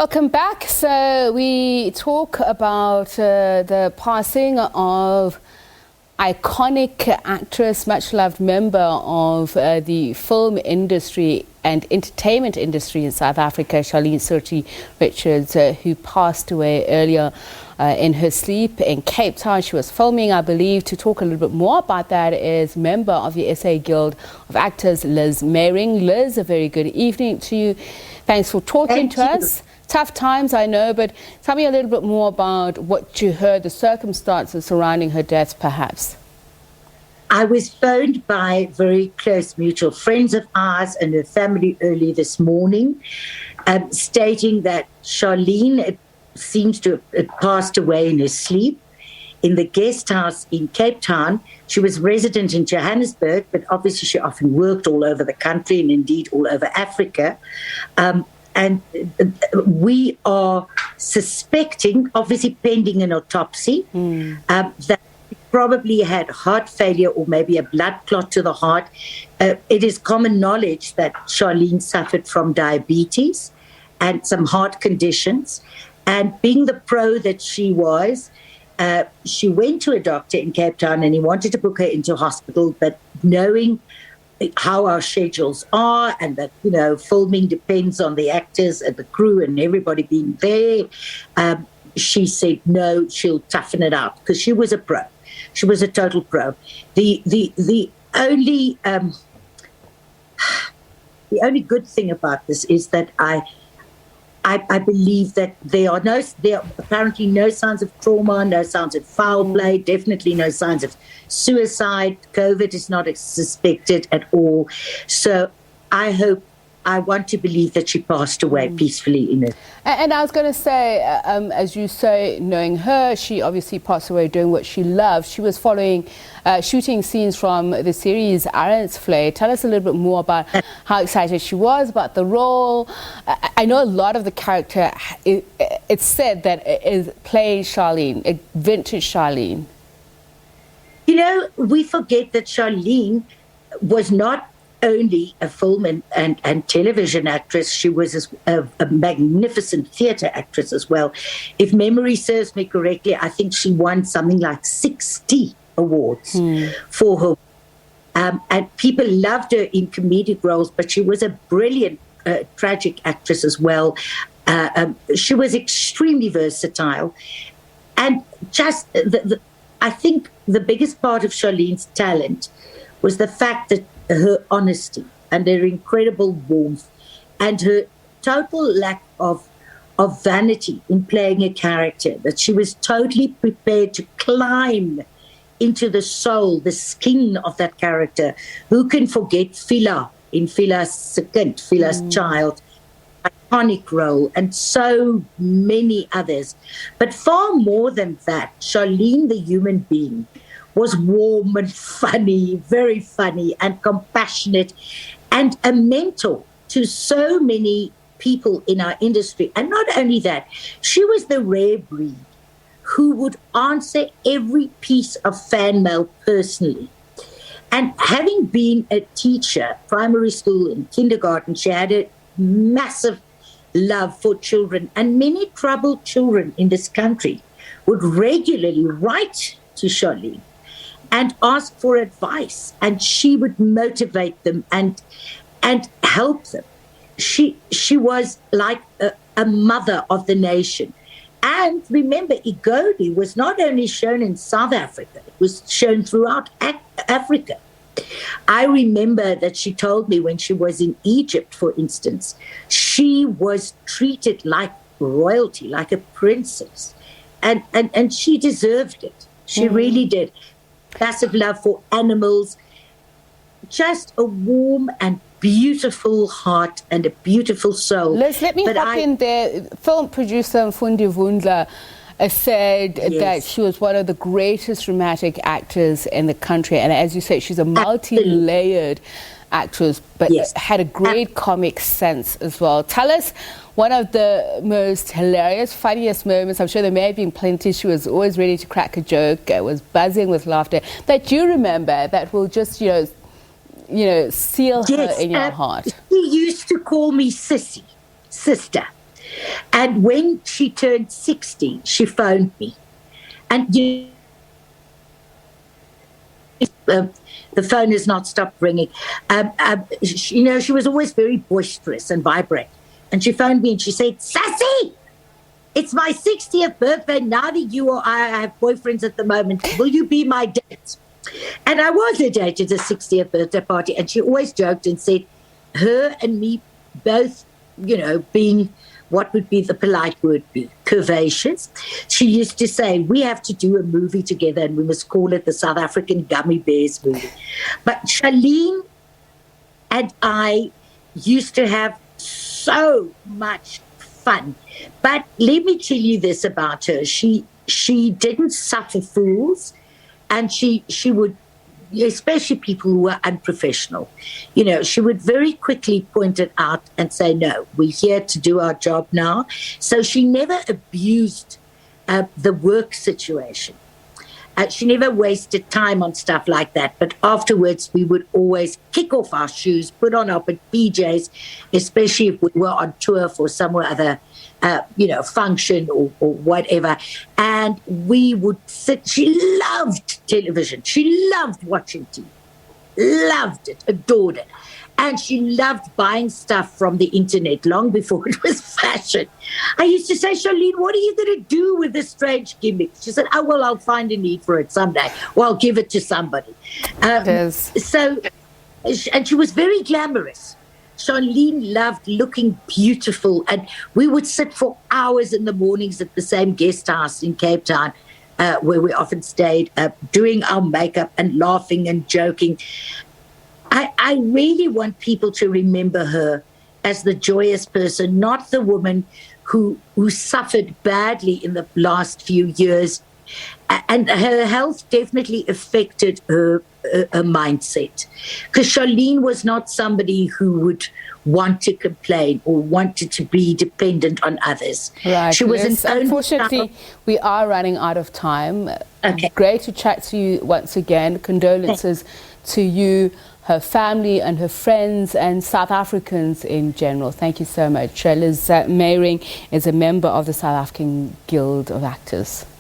Welcome back. So we talk about the passing of iconic actress, much-loved member of the film industry and entertainment industry in South Africa, Shaleen Surtie-Richards, who passed away earlier in her sleep in Cape Town. She was filming, I believe. To talk a little bit more about that is member of the SA Guild of Actors, Lizz Meiring. Liz, a very good evening to you. Thanks for talking to us. Tough times, I know, but tell me a little bit more about what you heard, the circumstances surrounding her death, perhaps. I was phoned by very close mutual friends of ours and her family early this morning, stating that Shaleen seems to have passed away in her sleep in the guest house in Cape Town. She was resident in Johannesburg, but obviously she often worked all over the country and indeed all over Africa. And we are suspecting, obviously pending an autopsy, that she probably had heart failure or maybe a blood clot to the heart. It is common knowledge that Shaleen suffered from diabetes and some heart conditions. And being the pro that she was, she went to a doctor in Cape Town and he wanted to book her into hospital, but knowing how our schedules are and that, you know, filming depends on the actors and the crew and everybody being there, she said no, she'll toughen it out because she was a pro. She was a total pro. The only good thing about this is that I believe that there are apparently no signs of trauma, no signs of foul play, definitely no signs of suicide. COVID is not suspected at all. So I want to believe that she passed away peacefully in it. And I was going to say, as you say, knowing her, she obviously passed away doing what she loved. She was following shooting scenes from the series Arendt's Flay. Tell us a little bit more about how excited she was about the role. I know a lot of the character, it's said that it is playing Shaleen, a vintage Shaleen. You know, we forget that Shaleen was not only a film and television actress, she was a magnificent theatre actress as well. If memory serves me correctly, I think she won something like 60 awards for her. And people loved her in comedic roles, but she was a brilliant tragic actress as well. She was extremely versatile. And just, I think the biggest part of Shaleen's talent was the fact that her honesty and her incredible warmth and her total lack of vanity in playing a character, that she was totally prepared to climb into the soul, the skin of that character. Who can forget Phila in Phila's Child, iconic role, and so many others. But far more than that, Shaleen, the human being, was warm and funny, very funny and compassionate, and a mentor to so many people in our industry. And not only that, she was the rare breed who would answer every piece of fan mail personally. And having been a teacher, primary school and kindergarten, she had a massive love for children, and many troubled children in this country would regularly write to Shaleen and ask for advice, and she would motivate them and help them. She was like a mother of the nation. And remember, Igodi was not only shown in South Africa, it was shown throughout Africa. I remember that she told me when she was in Egypt, for instance, she was treated like royalty, like a princess. And she deserved it. She really did. Massive love for animals, just a warm and beautiful heart and a beautiful soul. Liz, let me hop in there. Film producer Mfundi Vundla said that she was one of the greatest dramatic actors in the country. And as you say, she's a multi-layered actress, but had a great comic sense as well. Tell us one of the most hilarious, funniest moments. I'm sure there may have been plenty. She was always ready to crack a joke, was buzzing with laughter, that you remember that will just, seal her in your heart. He used to call me sissy, sister. And when she turned 60, she phoned me. And the phone has not stopped ringing. She was always very boisterous and vibrant. And she phoned me and she said, "Sassy, it's my 60th birthday. Neither you or I have boyfriends at the moment. Will you be my date?" And I was her date at a 60th birthday party. And she always joked and said, her and me both, being what would be the polite word be, curvaceous. She used to say, we have to do a movie together and we must call it the South African Gummy Bears movie. But Shaleen and I used to have so much fun. But let me tell you this about her. She didn't suffer fools, and she would, especially people who were unprofessional, she would very quickly point it out and say, no, we're here to do our job now. So she never abused the work situation. She never wasted time on stuff like that. But afterwards, we would always kick off our shoes, put on our PJs, especially if we were on tour for some other function or whatever. And we would sit. She loved television. She loved watching TV. Loved it, adored it. And she loved buying stuff from the internet long before it was fashion. I used to say, Shaleen, what are you going to do with this strange gimmick? She said, oh, well, I'll find a need for it someday. Or I'll give it to somebody. And she was very glamorous. Shaleen loved looking beautiful. And we would sit for hours in the mornings at the same guest house in Cape Town, where we often stayed, doing our makeup and laughing and joking. I really want people to remember her as the joyous person, not the woman who suffered badly in the last few years. And her health definitely affected her mindset. Because Shaleen was not somebody who would want to complain or wanted to be dependent on others. Right. She was unfortunately, we are running out of time. Okay. Great to chat to you once again. Condolences to you, her family and her friends and South Africans in general. Thank you so much. Lizz Meiring is a member of the South African Guild of Actors.